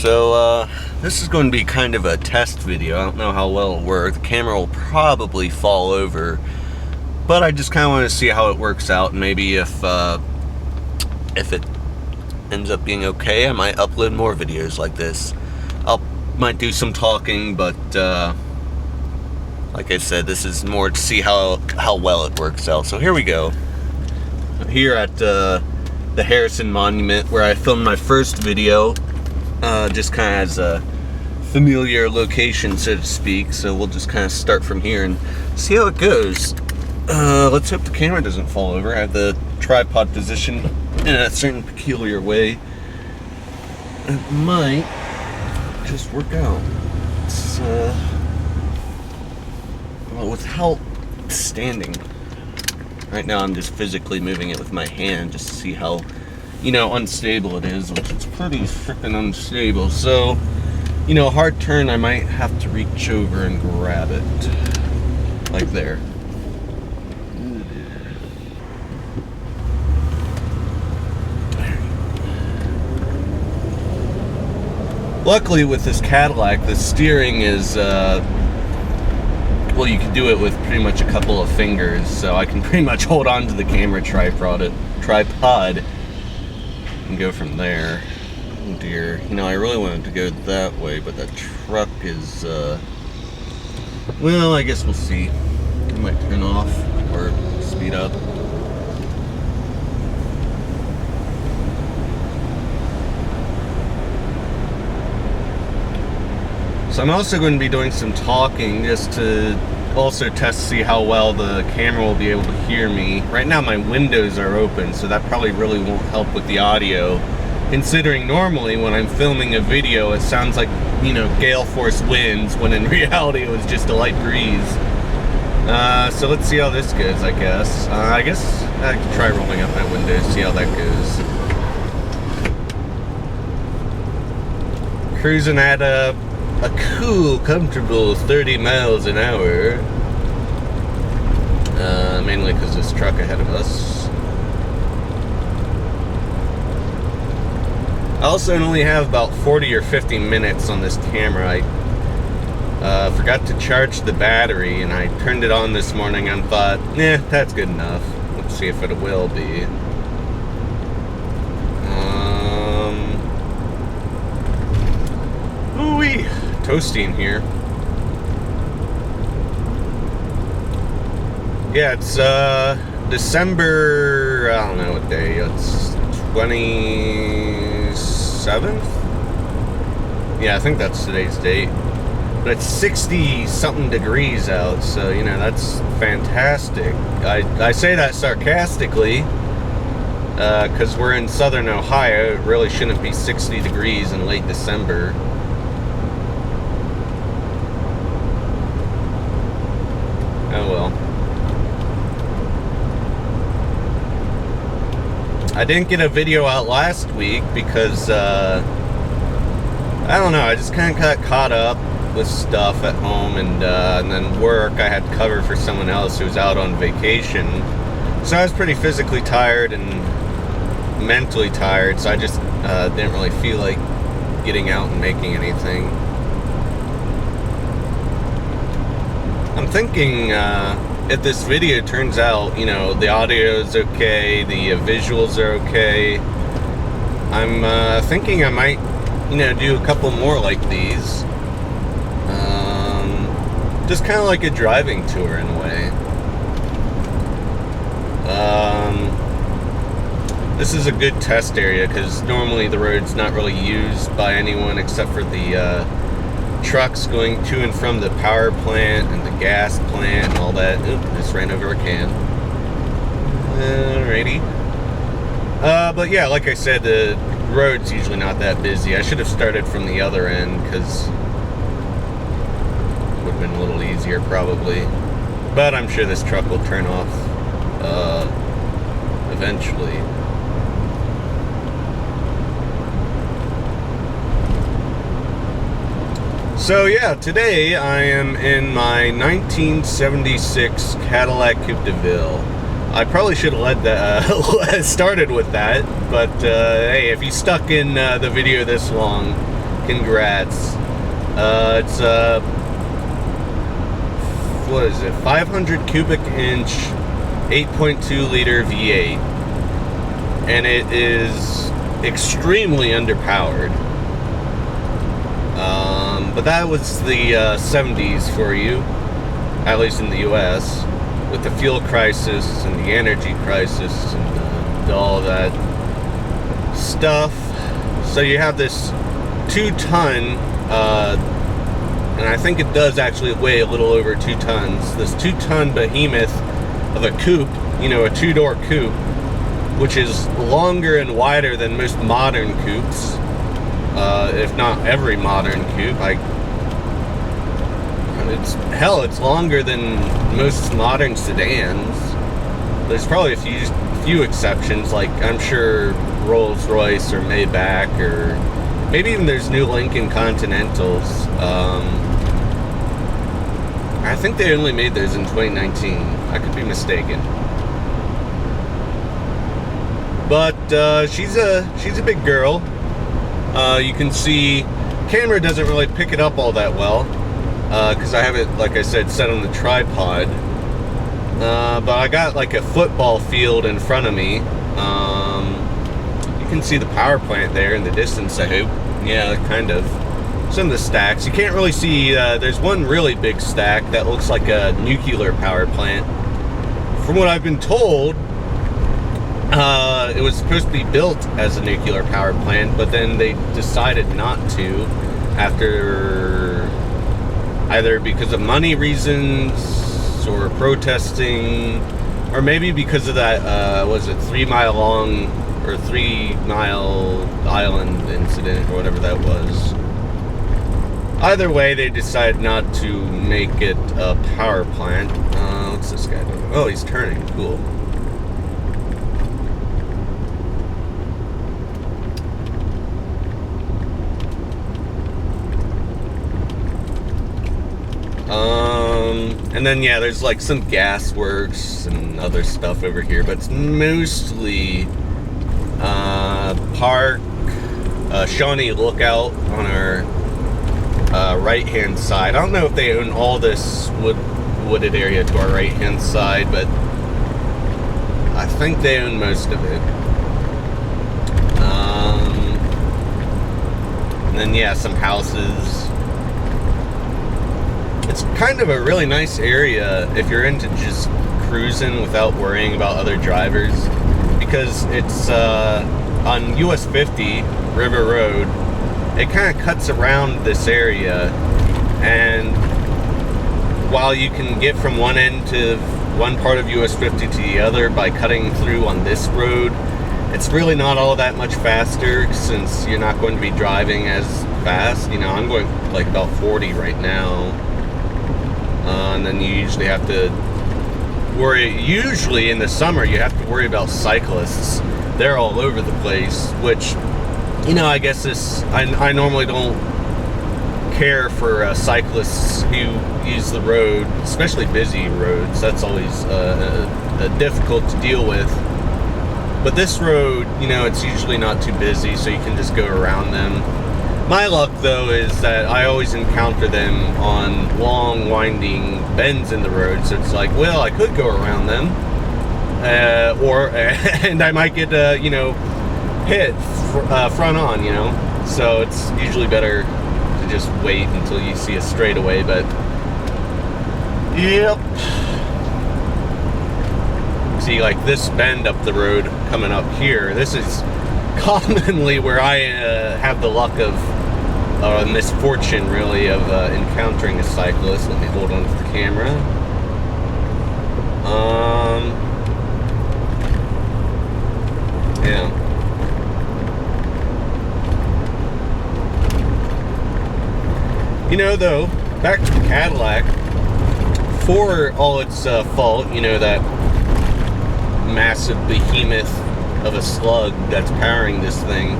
So, this is going to be kind of a test video. I don't know how well it'll work. The camera will probably fall over, but I just kind of want to see how it works out, and maybe if it ends up being okay, I might upload more videos like this. Might do some talking, but like I said, this is more to see how well it works out. So here we go. Here at the Harrison Monument, where I filmed my first video, just kind of as a familiar location, so to speak. So we'll just kind of start from here and see how it goes. Let's hope the camera doesn't fall over. I have the tripod positioned in a certain peculiar way. It might just work out. It's well, without standing. Right now I'm just physically moving it with my hand just to see how, unstable it is, which is pretty freaking unstable. So, a hard turn, I might have to reach over and grab it. Like there. Luckily with this Cadillac, the steering is, well, you can do it with pretty much a couple of fingers, so I can pretty much hold on to the camera tripod and go from there. Oh dear, I really wanted to go that way, but that truck is, well, I guess we'll see. I might turn off or speed up. So I'm also going to be doing some talking just to also test to see how well the camera will be able to hear me. Right now my windows are open, so that probably really won't help with the audio. Considering normally when I'm filming a video it sounds like, gale force winds, when in reality it was just a light breeze. So let's see how this goes, I guess. I guess I can try rolling up my windows, see how that goes. Cruising at a cool, comfortable 30 miles an hour. Mainly because this truck ahead of us. I also only have about 40 or 50 minutes on this camera. I forgot to charge the battery, and I turned it on this morning and thought, that's good enough. Let's see if it will be. Ooh-wee. Toasty in here. Yeah, it's December, I don't know what day, it's 27th? Yeah, I think that's today's date. But it's 60 something degrees out, so that's fantastic. I say that sarcastically, because we're in southern Ohio. It really shouldn't be 60 degrees in late December. Oh well. I didn't get a video out last week because, I don't know, I just kind of got caught up with stuff at home, and then work. I had cover for someone else who was out on vacation. So I was pretty physically tired and mentally tired, so I just didn't really feel like getting out and making anything. I'm thinking, if this video turns out, the audio is okay, the visuals are okay, I'm thinking I might, do a couple more like these. Just kind of like a driving tour in a way. This is a good test area because normally the road's not really used by anyone except for the trucks going to and from the power plant and the gas plant and all that. Oop, just ran over a can. Alrighty. But yeah, like I said, the road's usually not that busy. I should have started from the other end because it would have been a little easier probably. But I'm sure this truck will turn off eventually. So yeah, today I am in my 1976 Cadillac Coupe de Ville. I probably should have led that, started with that, but hey, if you stuck in the video this long, Congrats. It's what is it? 500 cubic inch, 8.2 liter V8, and it is extremely underpowered. But that was the 70s for you, at least in the U.S., with the fuel crisis and the energy crisis and all that stuff. So you have this 2-ton, and I think it does actually weigh a little over 2 tons, this 2-ton behemoth of a coupe, a 2-door coupe, which is longer and wider than most modern coupes, if not every modern coupe. It's longer than most modern sedans. There's probably a few exceptions, like I'm sure Rolls-Royce or Maybach, or maybe even there's new Lincoln Continentals. I think they only made those in 2019. I could be mistaken. But she's a big girl. You can see camera doesn't really pick it up all that well, because I have it, like I said, set on the tripod. But I got like a football field in front of me. You can see the power plant there in the distance, I hope. Yeah, kind of. Some of the stacks. You can't really see, there's one really big stack that looks like a nuclear power plant. From what I've been told, it was supposed to be built as a nuclear power plant, but then they decided not to, after either because of money reasons or protesting, or maybe because of that, was it 3 Mile Long or 3 Mile Island incident or whatever that was. Either way, they decided not to make it a power plant. What's this guy doing? Oh, he's turning. Cool. And then, yeah, there's like some gas works and other stuff over here, but it's mostly park, Shawnee Lookout on our right-hand side. I don't know if they own all this wooded area to our right-hand side, but I think they own most of it. And then, yeah, some houses. It's kind of a really nice area if you're into just cruising without worrying about other drivers, because it's on US 50 River Road. It kind of cuts around this area, and while you can get from one end to one part of US 50 to the other by cutting through on this road, it's really not all that much faster, since you're not going to be driving as fast. I'm going like about 40 right now. And then you usually have to worry, usually in the summer, you have to worry about cyclists. They're all over the place, which, I guess I normally don't care for cyclists who use the road, especially busy roads. That's always difficult to deal with. But this road, it's usually not too busy, so you can just go around them. My luck, though, is that I always encounter them on long, winding bends in the road. So it's like, well, I could go around them, and I might get, hit front on, So it's usually better to just wait until you see a straightaway. But yep. See, like this bend up the road coming up here. This is commonly where I have the luck of, misfortune really, of encountering a cyclist. Let me hold on to the camera. Yeah. Though, back to the Cadillac, for all its fault, that massive behemoth of a slug that's powering this thing,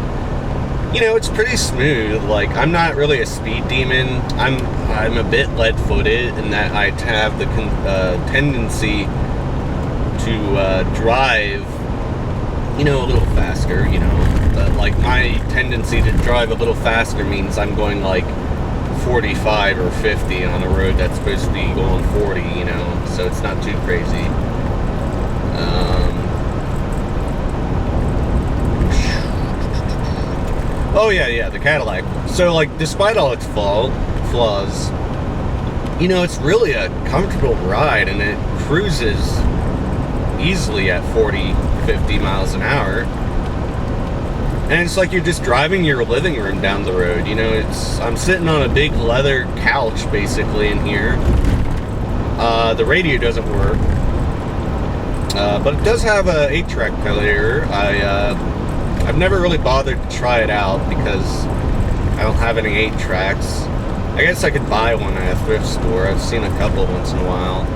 it's pretty smooth. Like, I'm not really a speed demon. I'm a bit lead-footed in that I have the tendency to drive you know, a little faster, you know. But like my tendency to drive a little faster means I'm going like 45 or 50 on a road that's supposed to be going 40, you know, so it's not too crazy. Oh yeah, the Cadillac. So like, despite all its flaws, you know, it's really a comfortable ride, and it cruises easily at 40, 50 miles an hour. And it's like you're just driving your living room down the road. You know, I'm sitting on a big leather couch basically in here. The radio doesn't work, but it does have a 8-track player. I've never really bothered to try it out because I don't have any 8 tracks. I guess I could buy one at a thrift store. I've seen a couple once in a while.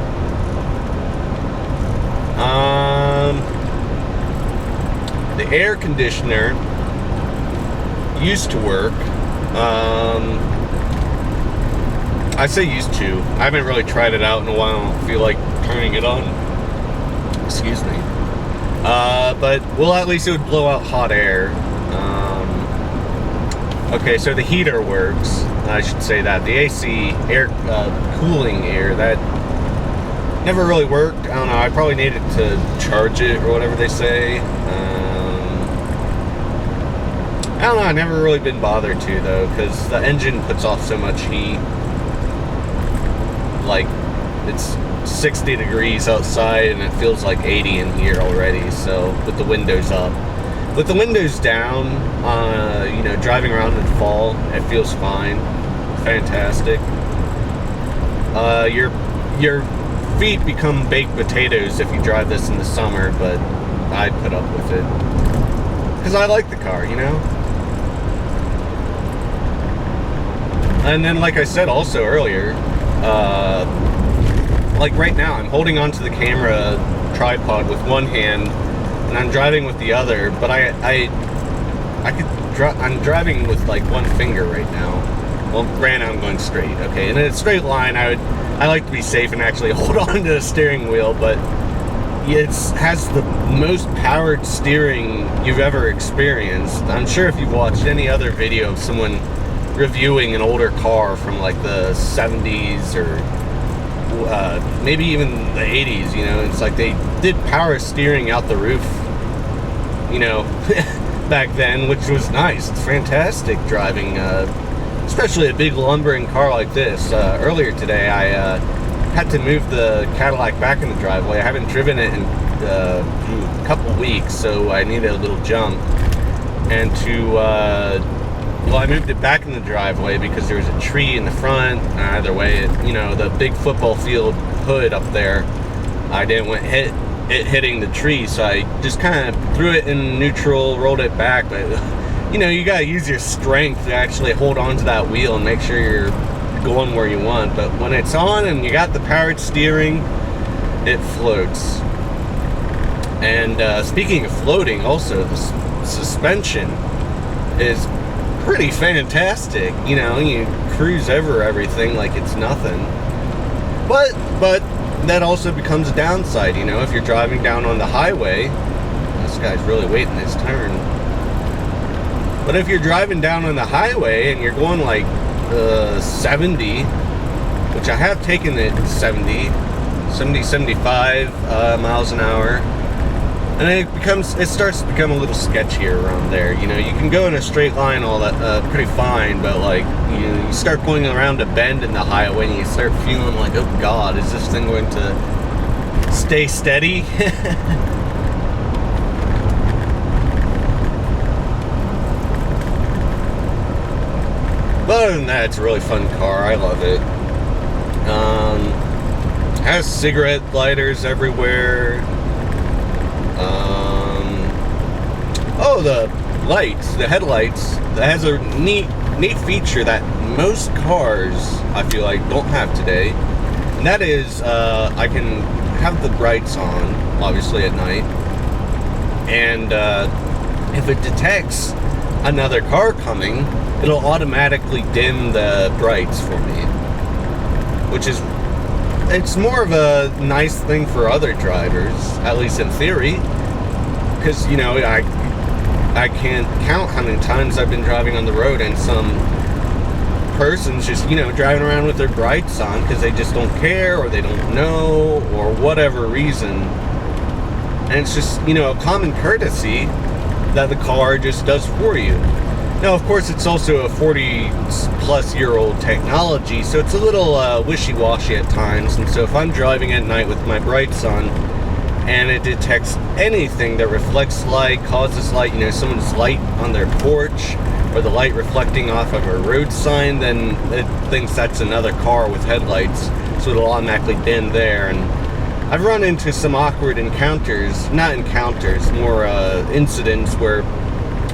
The air conditioner used to work. I say used to. I haven't really tried it out in a while. I don't feel like turning it on. Excuse me. But, well, at least it would blow out hot air. Okay, so the heater works. I should say that. The AC, air, cooling air, that never really worked. I don't know, I probably needed to charge it or whatever they say. I don't know, I've never really been bothered to, though, because the engine puts off so much heat. Like, it's 60 degrees outside and it feels like 80 in here already, so with the windows up. With the windows down, you know, driving around in the fall, it feels fine. Fantastic. Your feet become baked potatoes if you drive this in the summer, but I put up with it. Because I like the car, you know? And then, like I said also earlier, like right now, I'm holding onto the camera tripod with one hand, and I'm driving with the other, but I'm driving with like one finger right now. Well, granted, I'm going straight, okay? And in a straight line, I like to be safe and actually hold on to the steering wheel, but it has the most powered steering you've ever experienced. I'm sure if you've watched any other video of someone reviewing an older car from like the 70s or maybe even the 80s, you know, it's like they did power steering out the roof, you know, back then, which was nice. It's fantastic driving, especially a big lumbering car like this. Earlier today, I had to move the Cadillac back in the driveway. I haven't driven it in a couple weeks, so I needed a little jump. And well, I moved it back in the driveway because there was a tree in the front. Either way, you know, the big football field hood up there, I didn't want it hitting the tree, so I just kind of threw it in neutral, rolled it back. But, you know, you gotta use your strength to actually hold on to that wheel and make sure you're going where you want. But when it's on and you got the powered steering, it floats. And speaking of floating, also, the suspension is pretty fantastic. You know, you cruise over everything like it's nothing. But that also becomes a downside, you know, if you're driving down on the highway. This guy's really waiting his turn. But if you're driving down on the highway and you're going like 70, which I have taken it 70, 75 miles an hour, and it starts to become a little sketchier around there. You know, you can go in a straight line all that pretty fine, but like you start going around a bend in the highway and you start feeling like, oh God, is this thing going to stay steady? But other than that, it's a really fun car. I love it. Has cigarette lighters everywhere. Oh, the lights, the headlights, that has a neat feature that most cars, I feel like, don't have today. And that is, I can have the brights on, obviously at night. And if it detects another car coming, it'll automatically dim the brights for me. Which is, it's more of a nice thing for other drivers, at least in theory. because, you know, I can't count how many times I've been driving on the road and some person's just, you know, driving around with their brights on because they just don't care, or they don't know, or whatever reason. And it's just, you know, a common courtesy that the car just does for you. Now, of course, it's also a 40-plus-year-old technology, so it's a little wishy-washy at times. And so if I'm driving at night with my brights on, and it detects anything that reflects light, causes light, you know, someone's light on their porch, or the light reflecting off of a road sign, then it thinks that's another car with headlights, so it'll automatically bend there. And I've run into some awkward encounters, not encounters, more incidents where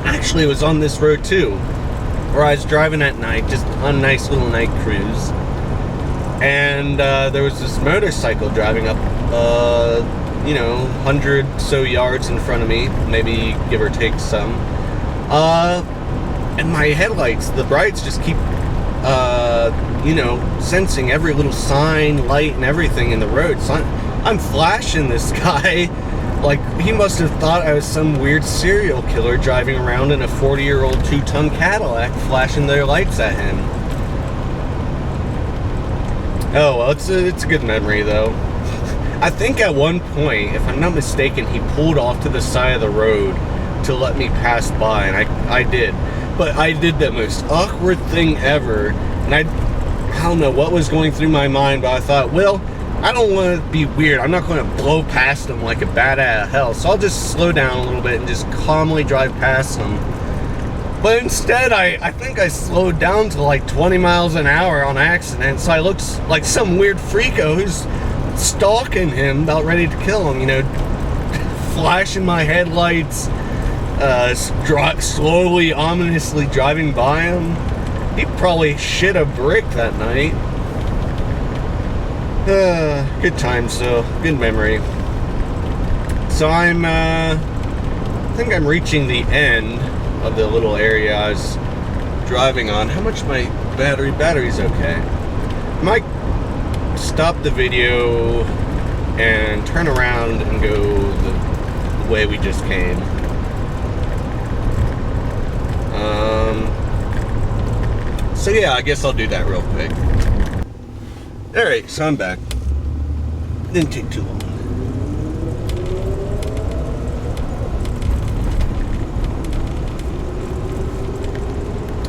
actually it was on this road too, where I was driving at night, just on a nice little night cruise, and there was this motorcycle driving up, you know, 100 so yards in front of me, maybe give or take some, and my headlights, the brights just keep, you know, sensing every little sign, light, and everything in the road. So I'm flashing this guy like he must have thought I was some weird serial killer driving around in a 40-year-old 2-ton Cadillac, flashing their lights at him. Oh, well, it's a good memory, though. I think at one point, if I'm not mistaken, he pulled off to the side of the road to let me pass by, and I did. But I did the most awkward thing ever, and I don't know what was going through my mind, but I thought, well, I don't want to be weird. I'm not going to blow past him like a bat out of hell, so I'll just slow down a little bit and just calmly drive past him. But instead, I think I slowed down to like 20 miles an hour on accident, so I looked like some weird freako who's stalking him, about ready to kill him, you know, flashing my headlights, slowly, ominously driving by him. He probably shit a brick that night. Good times though, good memory. So I think I'm reaching the end of the little area I was driving on. How much my battery's okay. I might stop the video and turn around and go the way we just came. So yeah, I guess I'll do that real quick. Alright, so I'm back. Didn't take too long.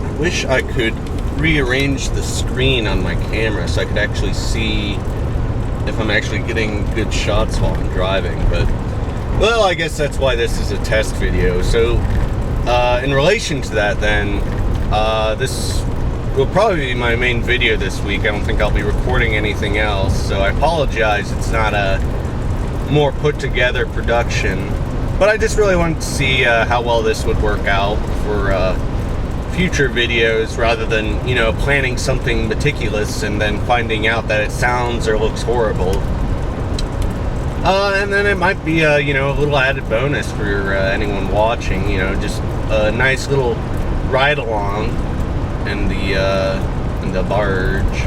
I wish I could rearrange the screen on my camera so I could actually see if I'm actually getting good shots while I'm driving, but, well, I guess that's why this is a test video. So, in relation to that then, this will probably be my main video this week. I don't think I'll be recording anything else, so I apologize it's not a more put together production, but I just really wanted to see how well this would work out for future videos, rather than, you know, planning something meticulous and then finding out that it sounds or looks horrible. And then it might be you know, a little added bonus for anyone watching, you know, just a nice little ride along in the barge.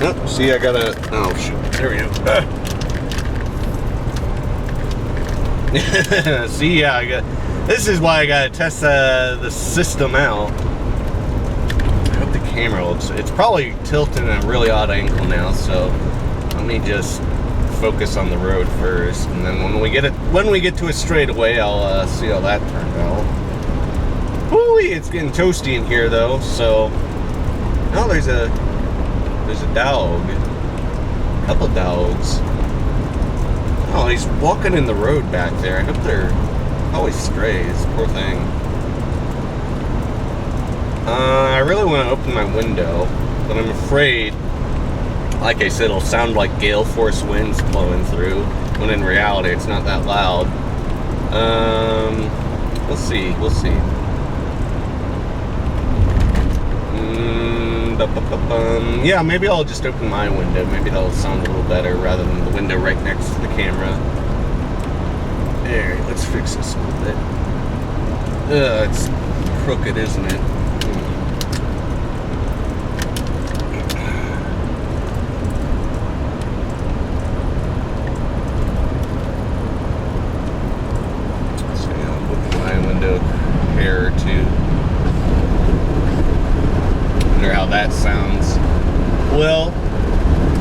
Oh, see, I gotta, oh shoot, there we go. See, yeah, this is why I gotta test the system out. I hope the camera looks, it's probably tilted in a really odd angle now, so let me just focus on the road first, and then when we get to a straightaway, I'll see how that turned out. Woo-wee, it's getting toasty in here though, so oh, there's a dog, a couple dogs. Oh, he's walking in the road back there. I hope they're always strays, poor thing. I really want to open my window, but I'm afraid, like I said, it'll sound like gale force winds blowing through, when in reality it's not that loud. We'll see. Yeah, maybe I'll just open my window. Maybe that'll sound a little better rather than the window right next to the camera. There, let's fix this a little bit. It's crooked, isn't it?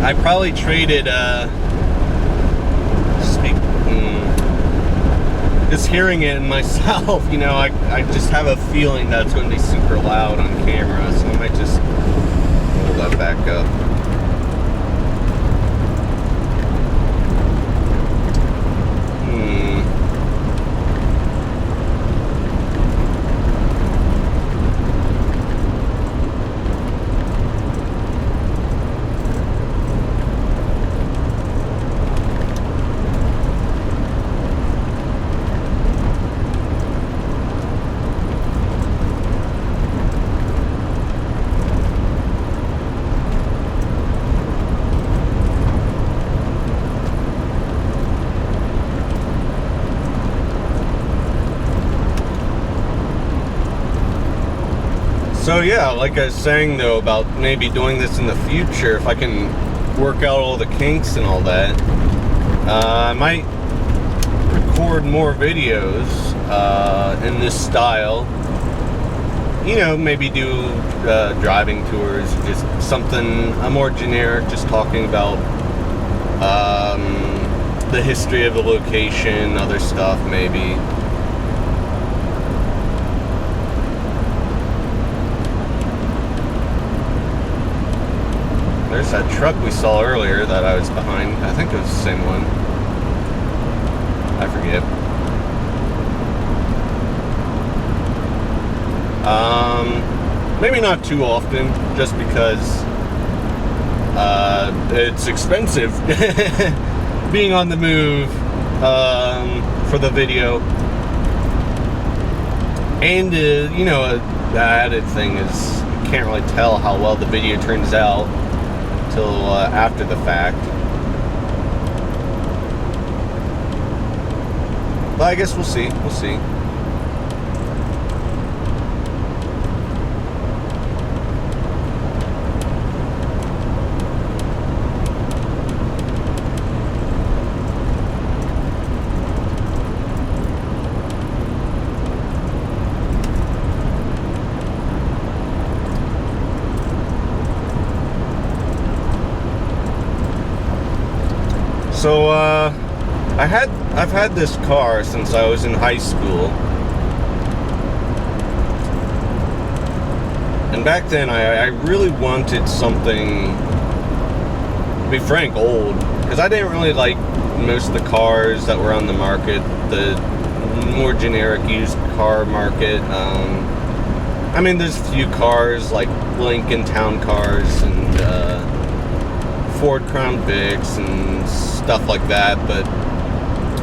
I probably traded, just hearing it in myself, you know, I just have a feeling that it's going to be super loud on camera, so I might just roll that back up. So yeah, like I was saying though about maybe doing this in the future, if I can work out all the kinks and all that, I might record more videos in this style. You know, maybe do driving tours, just something more generic, just talking about the history of the location, other stuff maybe. There's that truck we saw earlier that I was behind. I think it was the same one. I forget. Maybe not too often, just because it's expensive being on the move for the video. And, you know, the added thing is you can't really tell how well the video turns out till after the fact. But I guess we'll see. We'll see. So I've had this car since I was in high school, and back then I really wanted something, to be frank, old, because I didn't really like most of the cars that were on the market, the more generic used car market. I mean, there's a few cars like Lincoln Town Cars and Ford Crown Vics and stuff like that, but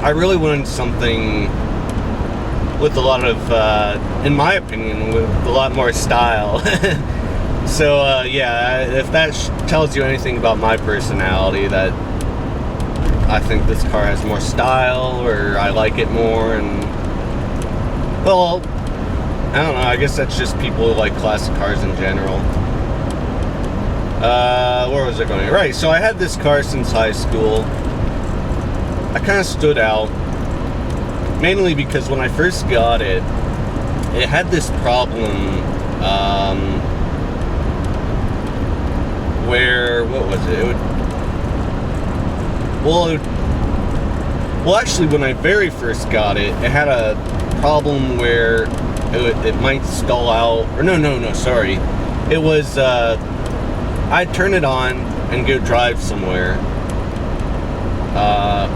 I really wanted something with a lot of, in my opinion, with a lot more style. So yeah, if that tells you anything about my personality, that I think this car has more style, or I like it more, and well, I don't know, I guess that's just people who like classic cars in general. Where was I going? Right, so I had this car since high school. I kind of stood out, mainly because when I first got it, it had this problem, where, what was it? Well, actually, when I very first got it, it had a problem where it might stall out, or no, sorry. It was, I'd turn it on and go drive somewhere,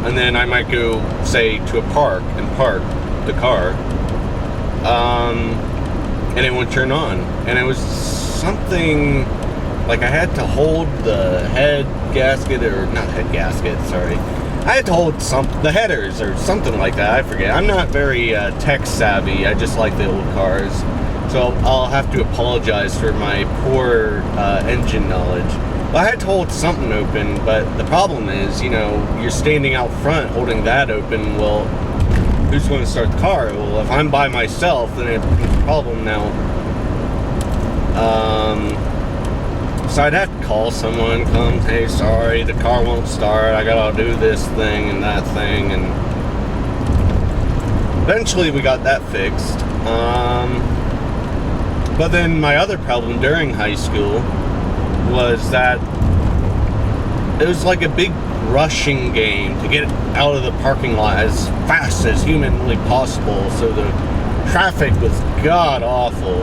and then I might go, say, to a park and park the car, and it would turn on, and it was something like I had to hold the head gasket, or not head gasket, sorry. I had to hold the headers or something like that, I forget. I'm not very tech savvy, I just like the old cars. So I'll have to apologize for my poor engine knowledge. But I had to hold something open, but the problem is, you know, you're standing out front holding that open. Well, who's going to start the car? Well, if I'm by myself, then it becomes a problem now. So I'd have to call someone, come, hey, sorry, the car won't start. I gotta do this thing and that thing, and eventually we got that fixed. But then my other problem during high school was that it was like a big rushing game to get out of the parking lot as fast as humanly possible. So the traffic was god awful.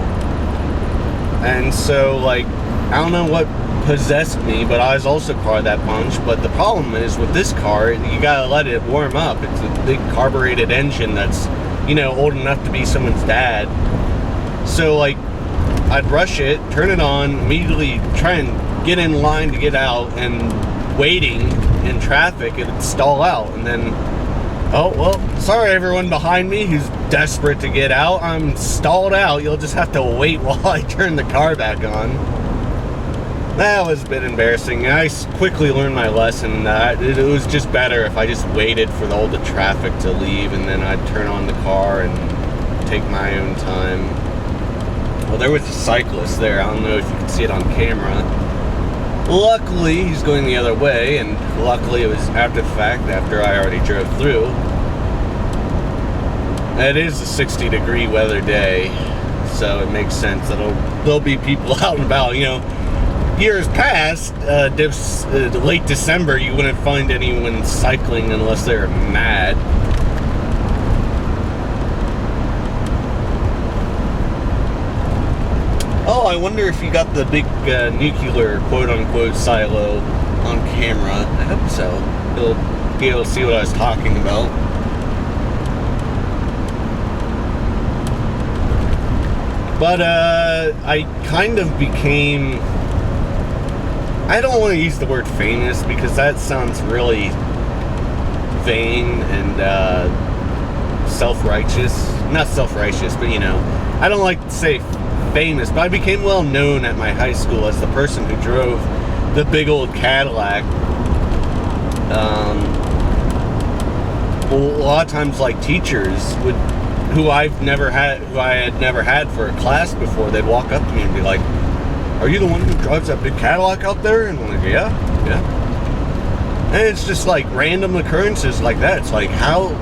And so, like, I don't know what possessed me, but I was also part of that bunch. But the problem is with this car, you gotta let it warm up. It's a big carbureted engine that's, you know, old enough to be someone's dad. So, like, I'd rush it, turn it on, immediately try and get in line to get out, and waiting in traffic, it'd stall out. And then, oh, well, sorry everyone behind me who's desperate to get out, I'm stalled out. You'll just have to wait while I turn the car back on. That was a bit embarrassing. I quickly learned my lesson that it was just better if I just waited for all the traffic to leave, and then I'd turn on the car and take my own time. Well, there was a cyclist there. I don't know if you can see it on camera. Luckily, he's going the other way, and luckily it was after the fact, after I already drove through. It is a 60-degree weather day, so it makes sense that there'll be people out and about. You know, years past, late December, you wouldn't find anyone cycling unless they're mad. Oh, I wonder if you got the big nuclear quote-unquote silo on camera. I hope so. You'll be able to see what I was talking about. But I kind of became... I don't want to use the word famous because that sounds really vain and self-righteous. Not self-righteous, but you know, I don't like to say famous, but I became well known at my high school as the person who drove the big old Cadillac. A lot of times, like, teachers who I had never had for a class before, they'd walk up to me and be like, "Are you the one who drives that big Cadillac out there?" And I'm like, yeah. And it's just like random occurrences like that. It's like, how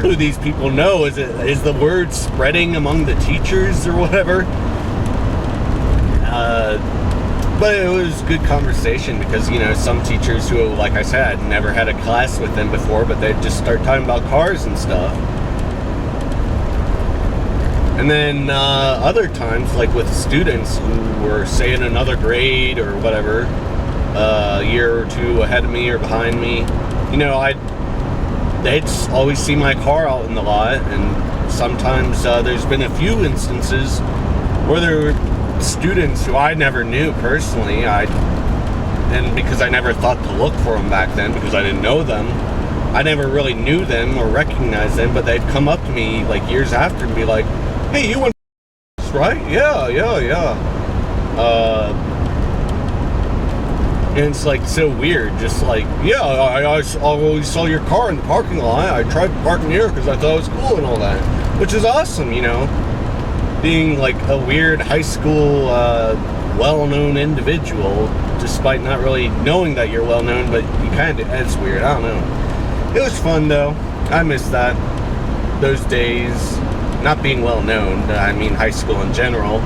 do these people know? Is the word spreading among the teachers or whatever? But it was good conversation because, you know, some teachers who, like I said, I'd never had a class with them before, but they'd just start talking about cars and stuff. And then other times, like with students who were, say, in another grade or whatever, a year or two ahead of me or behind me, you know, they'd always see my car out in the lot. And sometimes there's been a few instances where there were students who I never knew personally, and because I never thought to look for them back then because I didn't know them, I never really knew them or recognized them, but they'd come up to me like years after and be like, "Hey, you went right?" Yeah. And it's like so weird, just like, yeah, I always saw your car in the parking lot. I tried parking here because I thought it was cool and all that, which is awesome, you know. Being like a weird high school, well-known individual, despite not really knowing that you're well-known, but you kind of, it's weird, I don't know. It was fun though. I miss that, those days. Not being well-known, I mean high school in general.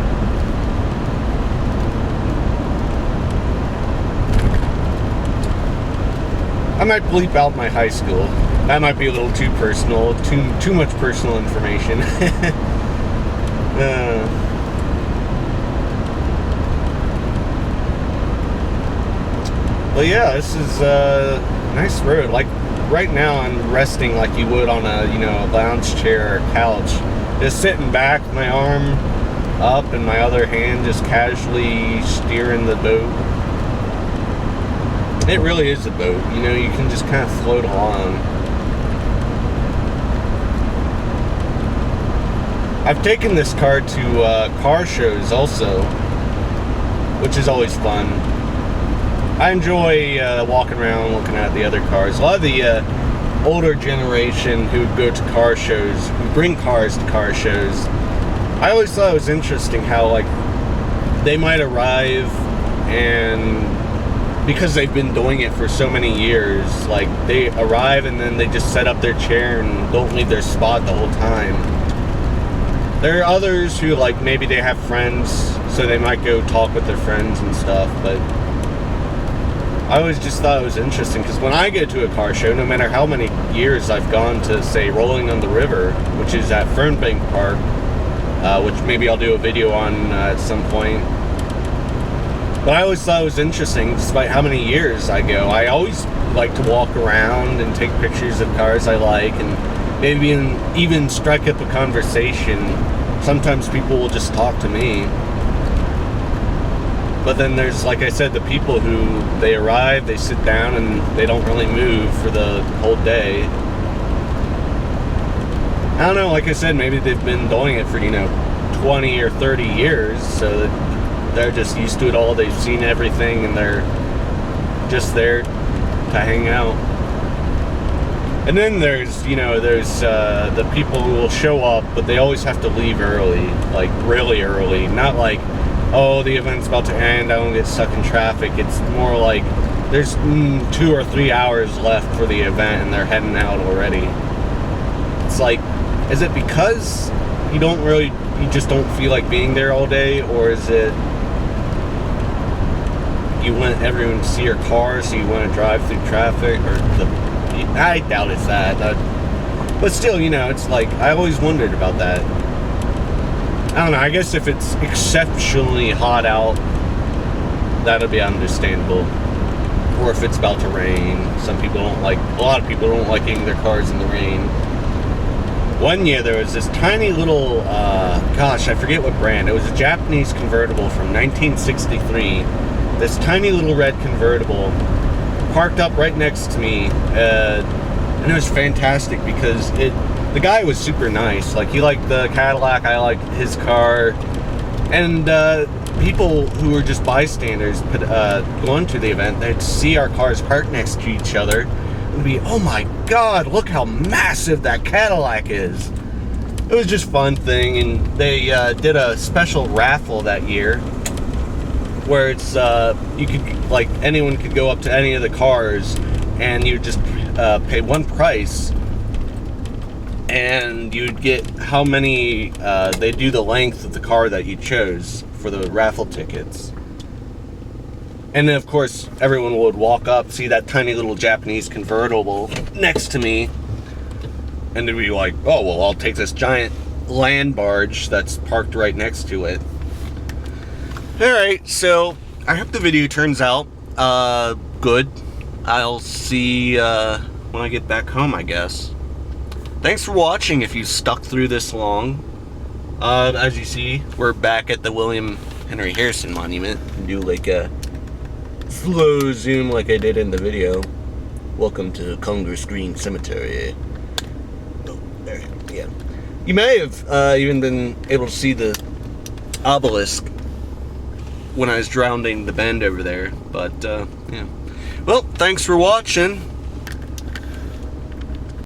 I might bleep out my high school. That might be a little too personal, too much personal information. But yeah, this is a nice road. Like right now I'm resting like you would on a, you know, a lounge chair or couch, just sitting back, my arm up and my other hand just casually steering the boat. It really is a boat, you know, you can just kind of float along. I've taken this car to car shows also, which is always fun. I enjoy walking around looking at the other cars. A lot of the older generation who go to car shows, who bring cars to car shows, I always thought it was interesting how, like, they might arrive and because they've been doing it for so many years, like, they arrive and then they just set up their chair and don't leave their spot the whole time. There are others who, like, maybe they have friends, so they might go talk with their friends and stuff, but I always just thought it was interesting because when I go to a car show, no matter how many years I've gone to, say, Rolling on the River, which is at Fernbank Park, which maybe I'll do a video on at some point. But I always thought it was interesting, despite how many years I go. I always like to walk around and take pictures of cars I like, and maybe even strike up a conversation. Sometimes people will just talk to me. But then there's, like I said, the people who, they arrive, they sit down, and they don't really move for the whole day. I don't know, like I said, maybe they've been doing it for, 20 or 30 years, so they're just used to it all. They've seen everything, and they're just there to hang out. And then there's the people who will show up, but they always have to leave early, like really early. Not like, oh, the event's about to end, I don't get stuck in traffic. It's more like there's 2 or 3 hours left for the event, and they're heading out already. It's like, is it because you just don't feel like being there all day, or is it you want everyone to see your car, so you want to drive through traffic, or I doubt it's that. But still, it's like, I always wondered about that. I don't know, I guess if it's exceptionally hot out, that'll be understandable. Or if it's about to rain. A lot of people don't like getting their cars in the rain. One year there was this tiny little, I forget what brand. It was a Japanese convertible from 1963. This tiny little red convertible parked up right next to me, and it was fantastic because the guy was super nice. Like, he liked the Cadillac, I liked his car, and people who were just bystanders going to the event, they'd see our cars parked next to each other and be, oh my god, look how massive that Cadillac is. It was just a fun thing, and they did a special raffle that year where it's you could, like, anyone could go up to any of the cars, and you just pay one price, and you'd get how many, they do the length of the car that you chose for the raffle tickets. And then, of course, everyone would walk up, see that tiny little Japanese convertible next to me, and they'd be like, oh, well, I'll take this giant land barge that's parked right next to it. Alright, so I hope the video turns out good. I'll see when I get back home, I guess. Thanks for watching if you stuck through this long. As you see, we're back at the William Henry Harrison Monument. Do like a slow zoom like I did in the video. Welcome to Congress Green Cemetery. Oh, there, yeah. You may have even been able to see the obelisk when I was rounding the bend over there, but yeah. Well, thanks for watching.